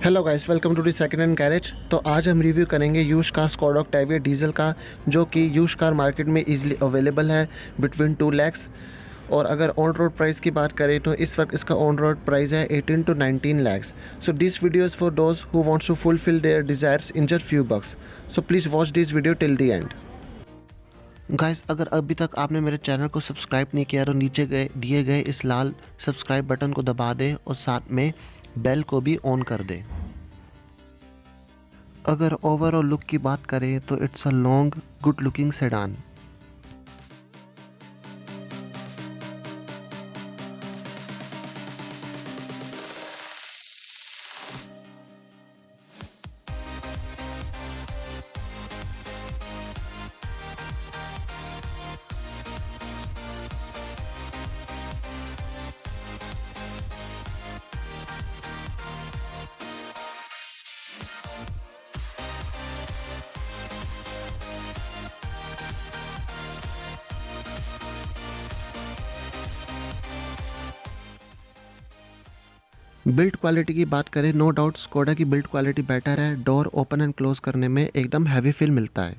Hello guys, welcome to the second hand garage. तो आज हम रिव्यू करेंगे use car Skoda Octavia diesel का, जो कि यूज कार मार्केट में इजीली अवेलेबल है बिटवीन 2 lakhs। और अगर ऑन रोड प्राइस की बात करें तो इस वक्त इसका ऑन रोड प्राइस है 18 to 19 lakhs। So this video is for those who wants to fulfil their desires in just few bucks। So please watch this video till the end. Guys, अगर अभी तक आपने मेरे चैनल को subscribe नहीं किया तो नीचे दिए गए इस लाल सब्सक्राइब बटन को दबा दें और साथ में बेल को भी ऑन कर दें। अगर ओवरऑल लुक की बात करें तो it's a long good looking sedan. Build quality की बात करें, नो डाउट स्कोडा की बिल्ड क्वालिटी बेटर है। डोर ओपन एंड क्लोज करने में एकदम हैवी फील मिलता है।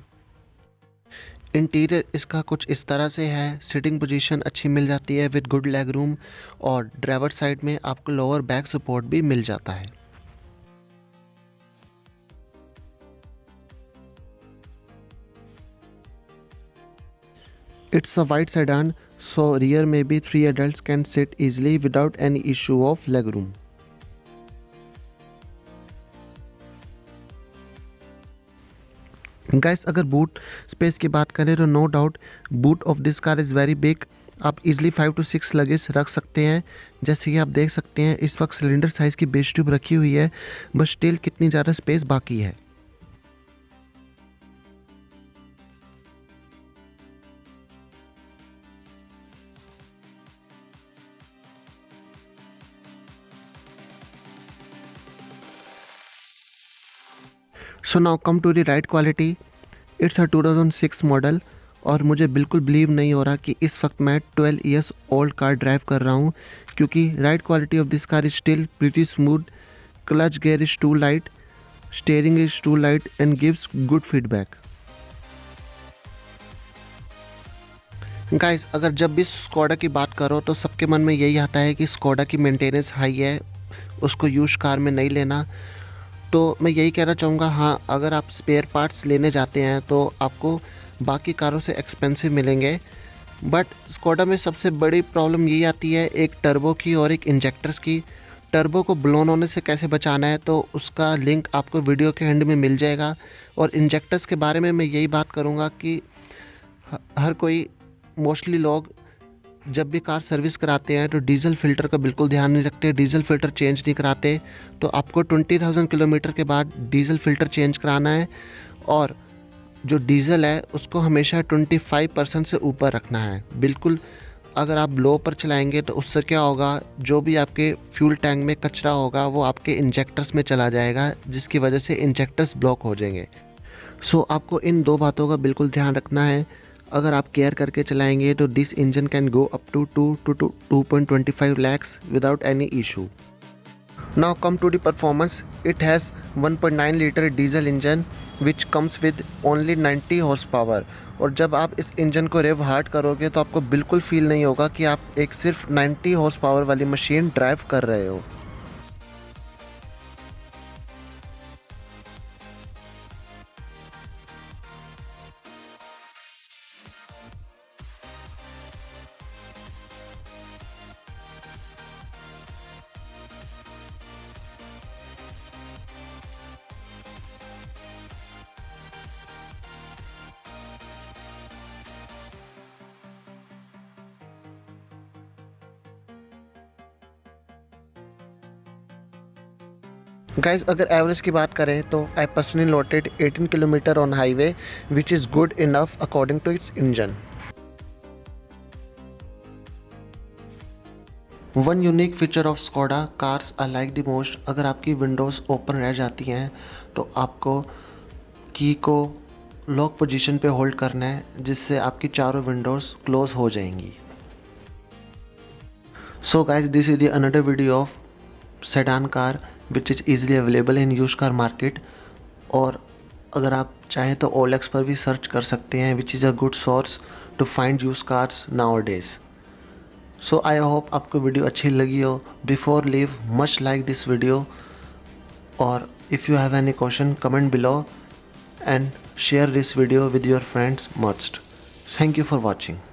इंटीरियर इसका कुछ इस तरह से है। सिटिंग पोजीशन अच्छी मिल जाती है विद गुड लेग रूम, और ड्राइवर साइड में आपको लोअर बैक सपोर्ट भी मिल जाता है। It's a wide sedan, so rear में भी 3 adults can sit easily without any issue of leg room. Guys, अगर बूट स्पेस की बात करें तो no doubt boot of this car is very big. आप इजीली 5 to 6 लगेज रख सकते हैं। जैसे कि आप देख सकते हैं इस वक्त सिलेंडर साइज़ की बेस ट्यूब रखी हुई है, बस स्टिल कितनी ज़्यादा स्पेस बाकी है। So now come to the ride quality. It's a 2006 model, और मुझे बिल्कुल बिलीव नहीं हो रहा कि इस वक्त मैं 12 ईयर्स ओल्ड कार ड्राइव कर रहा हूँ, क्योंकि ride quality of this car is still pretty smooth. Clutch gear is too light, steering is too light and gives good feedback. Guys, अगर जब भी स्कोडा की बात करो तो सबके मन में यही आता है कि स्कोडा की मेंटेनेंस हाई है, उसको यूज कार में नहीं लेना। तो मैं यही कहना चाहूँगा, हाँ, अगर आप स्पेयर पार्ट्स लेने जाते हैं तो आपको बाकी कारों से एक्सपेंसिव मिलेंगे। बट स्कोडा में सबसे बड़ी प्रॉब्लम यही आती है, एक टर्बो की और एक इंजेक्टर्स की। टर्बो को ब्लोन होने से कैसे बचाना है तो उसका लिंक आपको वीडियो के एंड में मिल जाएगा। और इंजेक्टर्स के बारे में मैं यही बात करूँगा कि हर कोई, मोस्टली लोग जब भी कार सर्विस कराते हैं तो डीजल फ़िल्टर का बिल्कुल ध्यान नहीं रखते, डीजल फ़िल्टर चेंज नहीं कराते। तो आपको 20,000 किलोमीटर के बाद डीजल फ़िल्टर चेंज कराना है, और जो डीजल है उसको हमेशा 25% से ऊपर रखना है बिल्कुल। अगर आप लो पर चलाएंगे तो उससे क्या होगा, जो भी आपके फ्यूल टैंक में कचरा होगा वो आपके इंजेक्टर्स में चला जाएगा, जिसकी वजह से इंजेक्टर्स ब्लॉक हो जाएंगे। सो आपको इन 2 बातों का बिल्कुल ध्यान रखना है। अगर आप केयर करके चलाएंगे तो this engine can go up to 2 to 2.25 lakhs without any issue. Now come to the performance. It has 1.9 litre diesel engine which comes with only 90 horse power. और जब आप इस इंजन को रेव हार्ड करोगे तो आपको बिल्कुल फील नहीं होगा कि आप एक सिर्फ 90 हॉर्स पावर वाली मशीन ड्राइव कर रहे हो। गाइस, अगर एवरेज की बात करें तो I personally noted 18 kilometre on highway which is good enough according to its engine. One unique feature of Skoda cars I like the most, अगर आपकी विंडोज़ ओपन रह जाती हैं तो आपको की को लॉक पोजीशन पे होल्ड करना है, जिससे आपकी चारों विंडोज़ क्लोज हो जाएंगी। So guys, this is the another video of sedan car which is easily available in use car market. और अगर आप चाहें तो OLX पर भी सर्च कर सकते हैं, which is a good source to find use cars nowadays. So I hope आपको वीडियो अच्छी लगी हो। Before leave much like this video, और if you have any question comment below and share this video with your friends must. Thank you for watching.